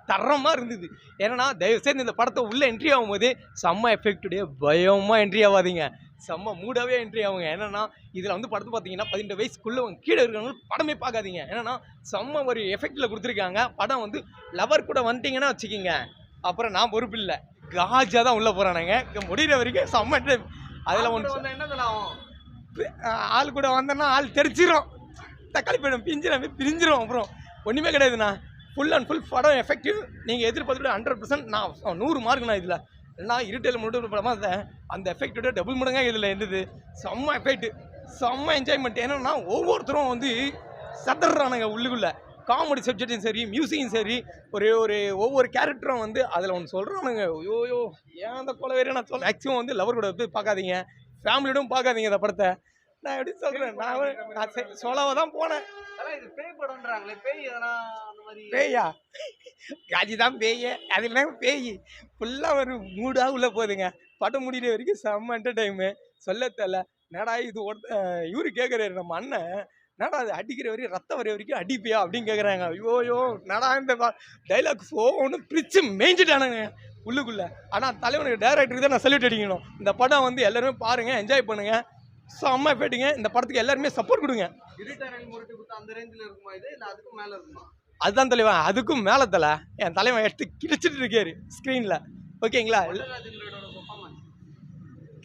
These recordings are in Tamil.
தரமாக இருந்தது. ஏன்னா தயவுசெய்து இந்த படத்தை உள்ளே என்ட்ரி ஆகும்போது செம்ம எஃபெக்டுடைய பயமாக என்ட்ரி ஆகாதீங்க, செம்ம மூடாகவே என்ட்ரி ஆகுங்க. என்னென்னா இதில் வந்து படத்தை பார்த்தீங்கன்னா 18 வயசுக்குள்ளே கீழே இருக்கிறவங்க படமே பார்க்காதீங்க. ஏன்னா செம்ம ஒரு எஃபெக்டில் கொடுத்துருக்காங்க. படம் வந்து லவர் கூட வந்துட்டிங்கன்னா வச்சுக்கிங்க, அப்புறம் நான் பொறுப்பு இல்லை, காஜாக தான் உள்ளே போகிறானுங்க. முடிகிற வரைக்கும் செம்ம டைம். அதில் ஒன்று என்ன ஆள் கூட வந்தேன்னா ஆள் தெரிச்சிடும், தக்காளி பழம் பிரிஞ்சிடும். அப்புறம் ஒன்றுமே கிடையாதுண்ணா, ஃபுல் அண்ட் ஃபுல் படம் எஃபெக்டிவ். நீங்கள் எதிர்பார்த்துட்டு 100% நான் 100 மார்க்குண்ணா. இதில் எல்லாம் இருட்டில் முட்டு படமாக அந்த எஃபெக்டோட டபுள் மடங்காக இதில் இருந்தது. செம்ம எஃபெக்ட், செம்ம என்ஜாய்மெண்ட். ஏன்னா ஒவ்வொருத்தரும் வந்து சதறானுங்க உள்ளுக்குள்ளே. காமெடி சப்ஜெக்டும் சரி, மியூசிக்கும் சரி, ஒவ்வொரு கேரக்டரும் வந்து அதில் ஒன்று சொல்கிறானுங்க. ஐயோயோ ஏன் அந்த கொலை வேறு நான் மேக்ஸிமம் வந்து லவர் கூட போய் பார்க்காதீங்க, ஃபேமிலியோடும் பார்க்காதீங்க இந்த படத்தை. நான் எப்படி சொல்கிறேன், நான் சோலாவை தான் போனேன். பேயா காஜி தான் பேய, அதெல்லாம் பேய் ஃபுல்லாக ஒரு மூடாக உள்ளே போகுதுங்க. படம் முடிகிற வரைக்கும் செம்ம என்டர்டைமு. சொல்ல தெரியல. நேடா இது இவரு கேட்குறாரு நம்ம அண்ணன், நேடா அது அடிக்கிற வரைக்கும் ரத்தம் வர வரைக்கும் அடிப்பியா அப்படின்னு கேட்குறாங்க. ஐயோயோ நேடா இந்த டைலாக் ஒன்று பிரித்து மேய்ஞ்சிட்டானுங்க உள்ளுக்குள்ளே. ஆனால் தலைவனுக்கு டைரக்டருக்கு தான் நான் சல்யூட் அடிக்கணும். இந்த படம் வந்து எல்லாருமே பாருங்கள், என்ஜாய் பண்ணுங்கள், செம்ம போயிட்டுங்க. இந்த படத்துக்கு எல்லாருமே சப்போர்ட் கொடுங்க. அதுதான் தலைவன், அதுக்கும் மேலே தலை என் தலைவன் எடுத்து கிழிச்சிட்டு இருக்காரு ஸ்க்ரீனில். ஓகேங்களா,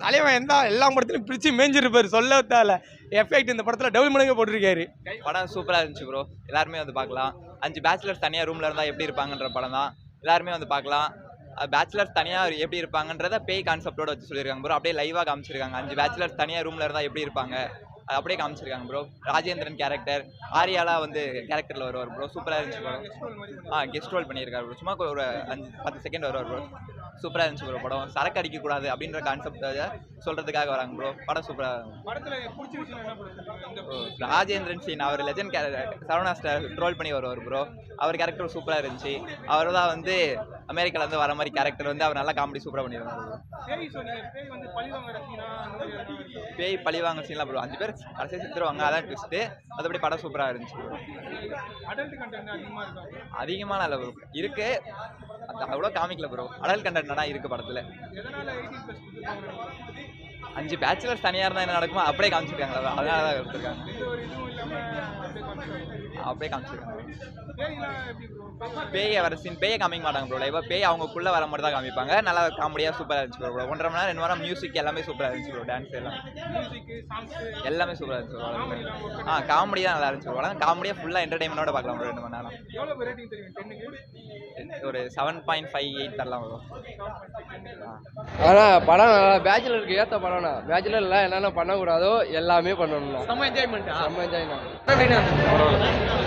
தலைவன் எல்லா படத்துலையும் பிரித்து மேய்ஞ்சிருப்பாரு. சொல்ல தேவை, எஃபெக்ட் இந்த படத்தில் டபுள் மடங்கு போட்டிருக்காரு. படம் சூப்பராக இருந்துச்சு ப்ரோ. எல்லாருமே வந்து பார்க்கலாம். 5 பேச்சுலர்ஸ் தனியாக ரூமில் இருந்தால் எப்படி இருப்பாங்கன்ற படம் தான். எல்லாருமே வந்து பார்க்கலாம். பேச்சுலர்ஸ் தனியாக எப்படி இருப்பாங்கன்றத பேய் கான்செப்டோட வச்சு சொல்லியிருக்காங்க ப்ரோ. அப்படியே லைவாக காமிச்சிருக்காங்க. 5 பேச்சுலர்ஸ் தனியாக ரூமில் இருந்தால் எப்படி இருப்பாங்க அது அப்படியே காமிச்சிருக்காங்க ப்ரோ. ராஜேந்திரன் கேரக்டர், ஆரியாலா வந்து கேரக்டரில் வருவார் ப்ரோ. சூப்பராக இருந்துச்சு ப்ரோ. கெஸ்ட் ரோல் பண்ணியிருக்காரு ப்ரோ. சும்மா ஒரு 5-10 செகண்ட் வருவார் ப்ரோ. சூப்பராக இருந்துச்சு ப்ரோ. படம் சரக்கு அடிக்கக்கூடாது அப்படின்ற கான்செப்டை சொல்கிறதுக்காக வராங்க ப்ரோ. படம் சூப்பராக. ராஜேந்திரன் சீன் அவர் லெஜண்ட் சரவணா ஸ்டார் ட்ரோல் பண்ணி வருவார் ப்ரோ. அவர் கேரக்டர் சூப்பராக இருந்துச்சு. அவர் தான் வந்து அமெரிக்காலேருந்து வர மாதிரி கேரக்டர் வந்து அவர் நல்லா காமெடி சூப்பராக பண்ணிடுவார். பேய் பழிவாங்க சீன்லாம் ப்ரோ. 5 பேர் கடைசியாக செத்துருவாங்க, அதான் ட்விஸ்ட்டு. மற்றபடி படம் சூப்பராக இருந்துச்சு ப்ரோ. அதிகமான இல்லை ப்ரோ, இருக்கு, அவ்வளோ காமிக்கல ப்ரோ. அடல்ட் கண்டென்ட் இருக்கு படத்தில். 5 பேச்சுலர்ஸ் தனியாக இருந்தால் என்ன நடக்குமோ அப்படியே காமிச்சிருக்காங்களா, அதனால தான் எடுத்துருக்காங்க. அப்படியே காமிச்சிருக்காங்க. பேயை வர சீன் பேயை காமிக்க மாட்டாங்க ப்ரோ. லைவாக பேய் அவங்களுக்குள்ளே வர மாதிரி தான் காமிப்பாங்க. நல்லா காமெடியாக சூப்பராக இருந்துச்சு ப்ரோ. 1.5 மணி நேரம் 2 மணி நேரம் மியூசிக் எல்லாமே சூப்பராக இருந்துச்சு ப்ரோ. டான்ஸ் எல்லாமே சூப்பராக இருந்துச்சு ப்ரோ. காமெடி தான் நல்லா இருந்துச்சு ப்ரோ. காமெடியாக ஃபுல்லாக என்டர்டைன்மெண்ட்டோட பார்க்கலாம் ப்ரோ. 2 மணி நேரம் ஒரு 7.58 தரலாம் ப்ரோ. ஆனால் படம் நல்லா பேச்சுலருக்கு ஏற்ற படம்ண்ணா. பேச்சுலரில் என்னென்ன பண்ணக்கூடாதோ எல்லாமே பண்ணணும்ண்ணா. செம்ம என்ஜாய்மெண்ட். செம்ம என்ஜாய்ண்ணா.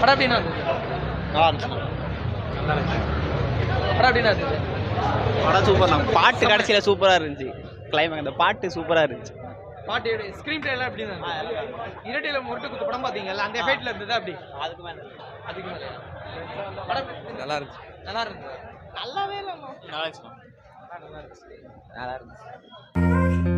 படம் எப்படின்னா படம் சூப்பர்ண்ணா. பாட்டு கடைசியில் சூப்பராக இருந்துச்சு. கிளைமேக்ஸ் அந்த பாட்டு சூப்பராக இருந்துச்சு. பாட்டு ஸ்க்ரீன் பிளே எல்லாம் எப்படி இருந்தது? இரட்டையில முரட்டு குத்து படம் பார்த்தீங்கல்ல, அந்த எஃபெக்ட்ல இருந்தது. அப்படி அதுக்கு மேலே படம் நல்லா இருந்துச்சு. நல்லா இருந்துச்சு. நல்லாவே இல்லைண்ணா. நல்லா இருந்துச்சு.